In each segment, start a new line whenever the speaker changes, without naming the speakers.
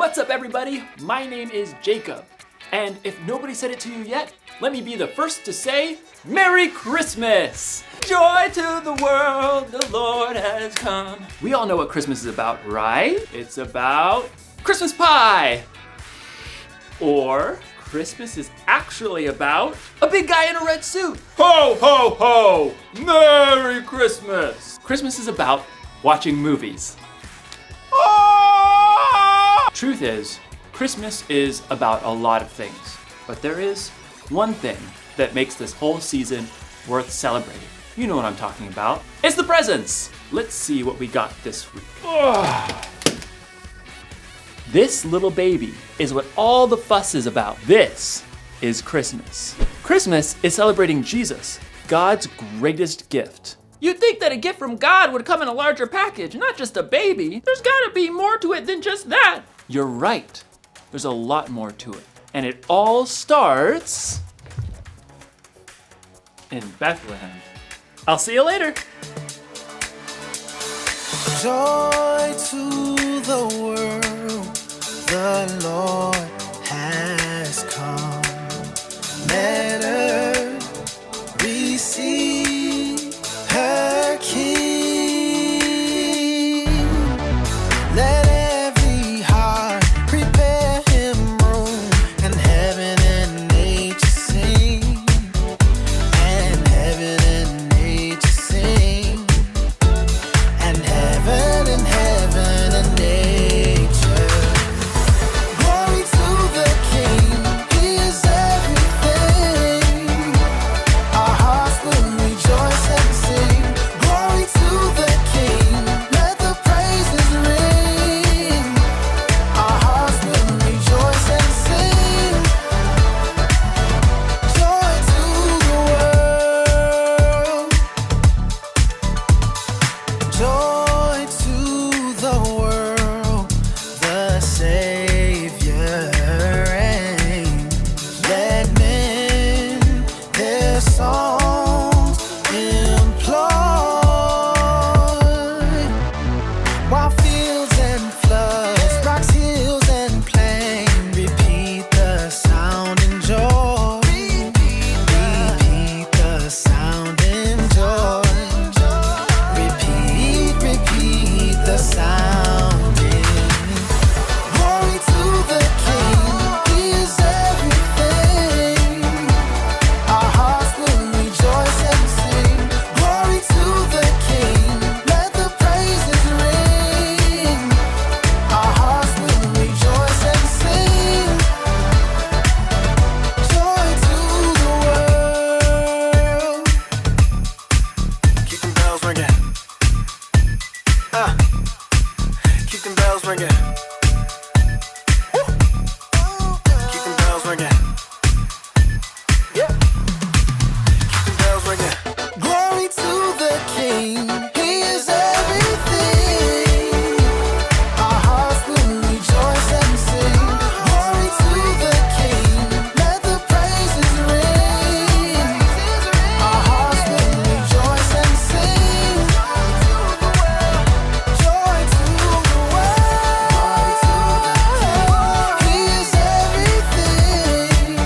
What's up, everybody? My name is Jacob. And if nobody said it to you yet, let me be the first to say, Merry Christmas! Joy to the world, the Lord has come. We all know what Christmas is about, right? It's about Christmas pie. Or Christmas is actually about a big guy in a red suit. Ho, ho, ho! Merry Christmas! Christmas is about watching movies. Truth is, Christmas is about a lot of things, but there is one thing that makes this whole season worth celebrating. You know what I'm talking about. It's the presents! Let's see what we got this week. This little baby is what all the fuss is about. This is Christmas. Christmas is celebrating Jesus, God's greatest gift. You'd think that a gift from God would come in a larger package, not just a baby. There's gotta be more to it than just that. You're right. There's a lot more to it. And it all starts in Bethlehem. I'll see you later.
Joy to the world, the Lord has come. Let earth receive her King. Let every heart prepare him room, and heaven and nature sing, and heaven and nature sing, and heaven and nature. Glory to the King, he is everything. Our hearts will rejoice and sing. Glory to the King, let the praises ring. Our hearts will rejoice and sing. Joy to the world. Joy to the world, the Savior reigns. Let men their songs employ, while fields and floods, rocks, hills and plain repeat the sound and joy. Repeat the sound and joy. Repeat the sounding. Glory to the King, he is everything. Our hearts will rejoice and sing. Glory to the King, let the praises ring. Our hearts will rejoice and sing. Joy to the world. Keep them bells ringing. Keep them bells ringing. Keep them bells ringing. Yeah. Keep them bells ringing. Glory to the King, he is everything. Our hearts will rejoice and sing. Glory to the King, let the praises ring. Our hearts will rejoice and sing. Joy to the world. He is everything.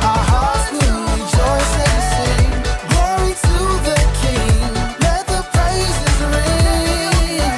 Our hearts will rejoice and sing. Glory to the King, let the praises ring.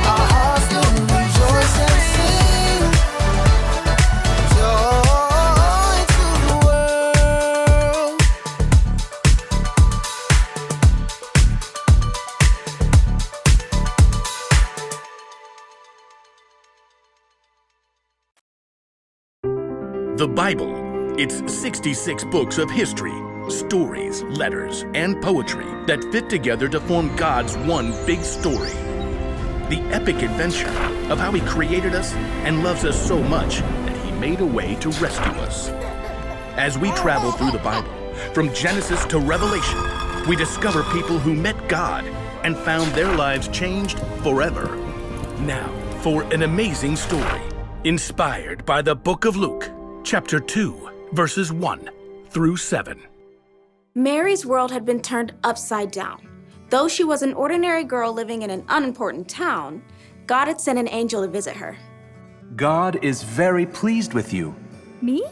Our hearts will rejoice and sing. Joy to the world.
The Bible. It's 66 books of history, stories, letters, and poetry that fit together to form God's one big story. The epic adventure of how he created us and loves us so much that he made a way to rescue us. As we travel through the Bible, from Genesis to Revelation, we discover people who met God and found their lives changed forever. Now, for an amazing story, inspired by the book of Luke, chapter 2, verses 1 through 7.
Mary's world had been turned upside down. Though she was an ordinary girl living in an unimportant town, God had sent an angel to visit her.
God is very pleased with you.
Me?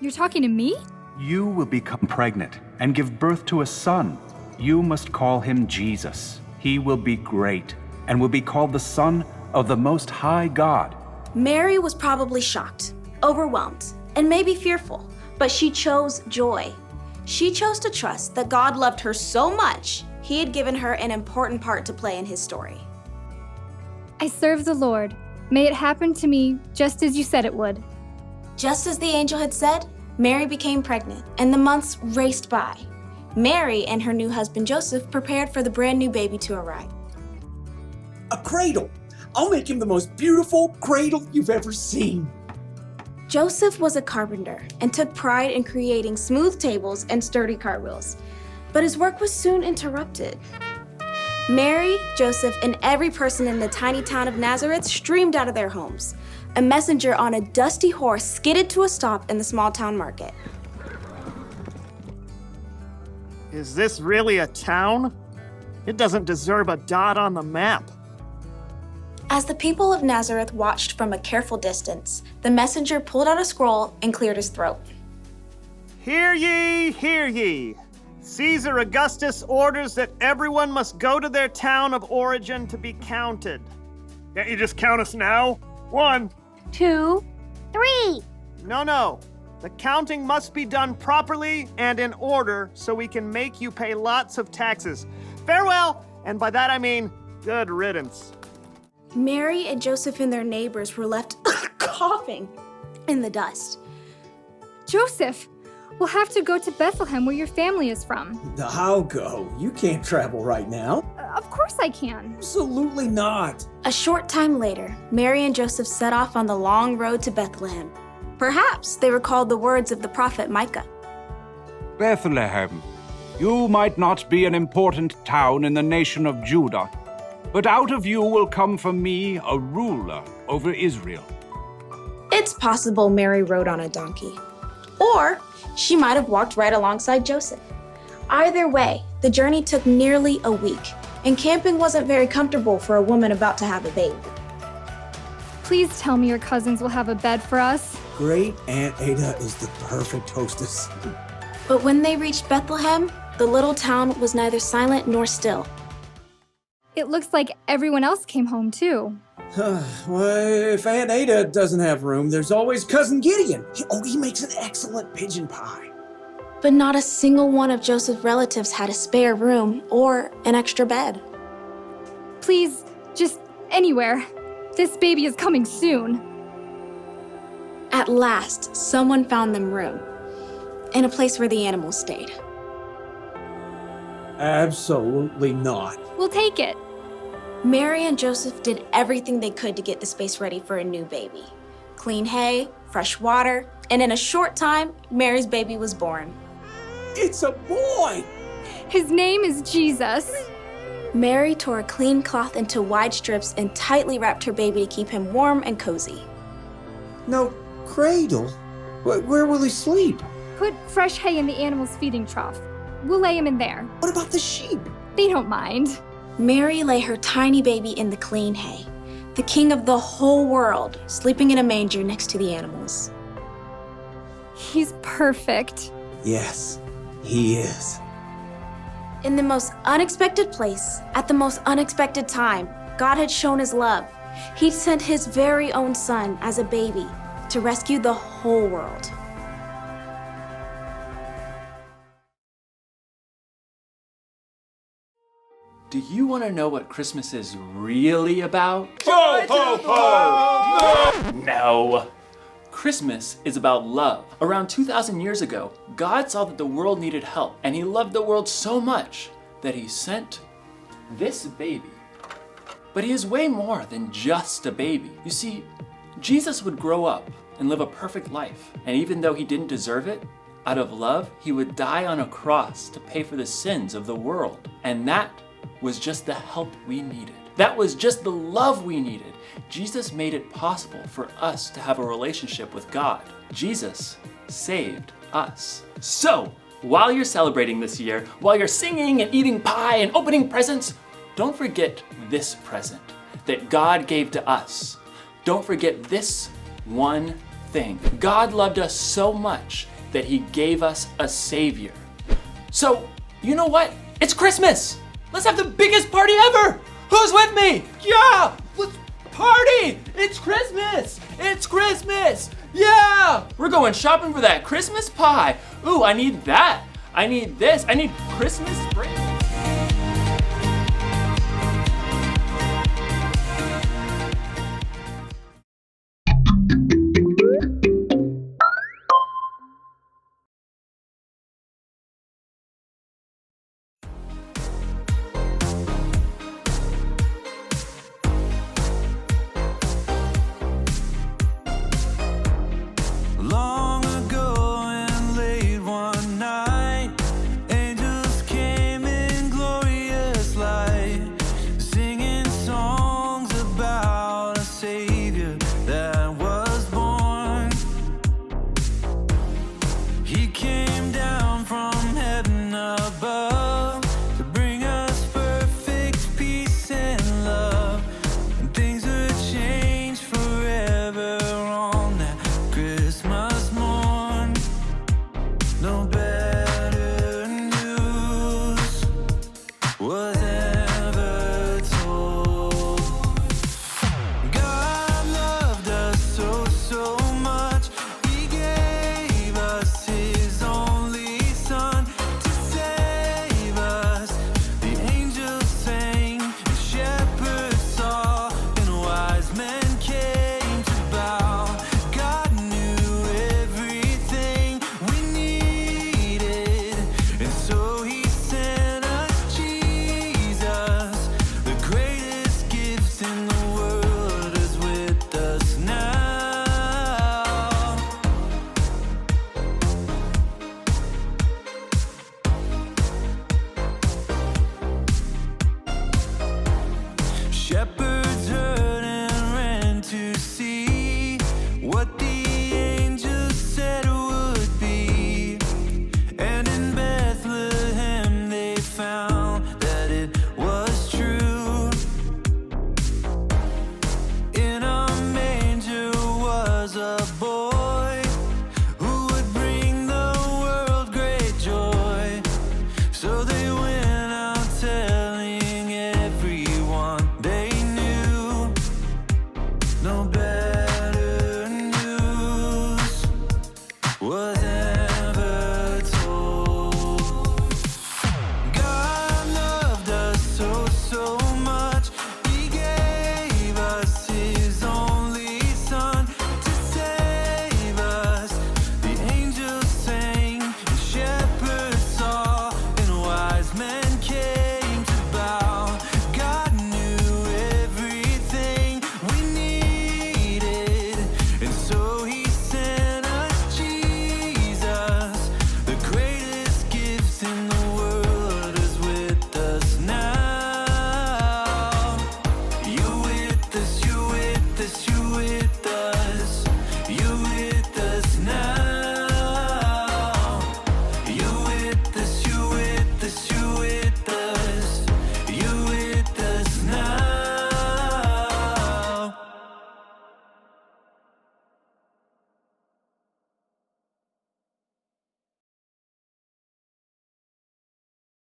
You're talking to me?
You will become pregnant and give birth to a son. You must call him Jesus. He will be great and will be called the Son of the Most High God.
Mary was probably shocked, overwhelmed, and maybe fearful, but she chose joy. She chose to trust that God loved her so much, he had given her an important part to play in his story.
I serve the Lord. May it happen to me just as you said it would.
Just as the angel had said, Mary became pregnant, and the months raced by. Mary and her new husband Joseph prepared for the brand new baby to arrive.
A cradle. I'll make him the most beautiful cradle you've ever seen.
Joseph was a carpenter and took pride in creating smooth tables and sturdy cartwheels. But his work was soon interrupted. Mary, Joseph, and every person in the tiny town of Nazareth streamed out of their homes. A messenger on a dusty horse skidded to a stop in the small town market.
Is this really a town? It doesn't deserve a dot on the map.
As the people of Nazareth watched from a careful distance, the messenger pulled out a scroll and cleared his throat.
Hear ye, hear ye. Caesar Augustus orders that everyone must go to their town of origin to be counted. Can't you just count us now? 1,
2, 3.
No. The counting must be done properly and in order so we can make you pay lots of taxes. Farewell, and by that I mean good riddance.
Mary and Joseph and their neighbors were left coughing in the dust.
Joseph, we'll have to go to Bethlehem where your family is from.
I'll go. You can't travel right now.
Of course I can.
Absolutely not.
A short time later, Mary and Joseph set off on the long road to Bethlehem. Perhaps they recalled the words of the prophet Micah.
Bethlehem, you might not be an important town in the nation of Judah, but out of you will come for me a ruler over Israel.
It's possible Mary rode on a donkey. Or she might have walked right alongside Joseph. Either way, the journey took nearly a week, and camping wasn't very comfortable for a woman about to have a baby.
Please tell me your cousins will have a bed for us.
Great Aunt Ada is the perfect hostess.
But when they reached Bethlehem, the little town was neither silent nor still.
It looks like everyone else came home too.
Well, if Aunt Ada doesn't have room, there's always Cousin Gideon. He makes an excellent pigeon pie.
But not a single one of Joseph's relatives had a spare room or an extra bed.
Please, just anywhere. This baby is coming soon.
At last, someone found them room, in a place where the animals stayed.
Absolutely not.
We'll take it.
Mary and Joseph did everything they could to get the space ready for a new baby. Clean hay, fresh water, and in a short time, Mary's baby was born.
It's a boy!
His name is Jesus.
Mary tore a clean cloth into wide strips and tightly wrapped her baby to keep him warm and cozy.
No cradle? Where will he sleep?
Put fresh hay in the animal's feeding trough. We'll lay him in there.
What about the sheep?
They don't mind.
Mary lay her tiny baby in the clean hay, the king of the whole world, sleeping in a manger next to the animals.
He's perfect.
Yes, he is.
In the most unexpected place, at the most unexpected time, God had shown his love. He sent his very own son as a baby to rescue the whole world.
Do you want to know what Christmas is really about?
Ho, ho, ho!
No! Christmas is about love. Around 2,000 years ago, God saw that the world needed help, and he loved the world so much that he sent this baby. But he is way more than just a baby. You see, Jesus would grow up and live a perfect life, and even though he didn't deserve it, out of love, he would die on a cross to pay for the sins of the world. And that was just the help we needed. That was just the love we needed. Jesus made it possible for us to have a relationship with God. Jesus saved us. So, while you're celebrating this year, while you're singing and eating pie and opening presents, don't forget this present that God gave to us. don't forget this one thing. God loved us so much that he gave us a savior. So, you know what? It's Christmas! Let's have the biggest party ever! Who's with me? Yeah! Let's party! It's Christmas! It's Christmas! Yeah! We're going shopping for that Christmas pie. Ooh, I need that. I need this. I need Christmas spring.
Long ago and late one night, angels came in glorious light, singing songs about a Savior that was born. He came down from heaven above to bring us perfect peace and love, and things would change forever on that Christmas morn. No better news was ever told. God loved us so, so much, he gave us his only Son to save us. The angels sang, the shepherds saw, and wise men came to bow. God knew everything we needed, and so he sent us Jesus. The greatest gift in the world is with us now. Shepherds heard and ran to see what the angels said would be. And in Bethlehem they found that it was true. In a manger was a boy who would bring the world great joy. So they went out telling everyone they knew. No better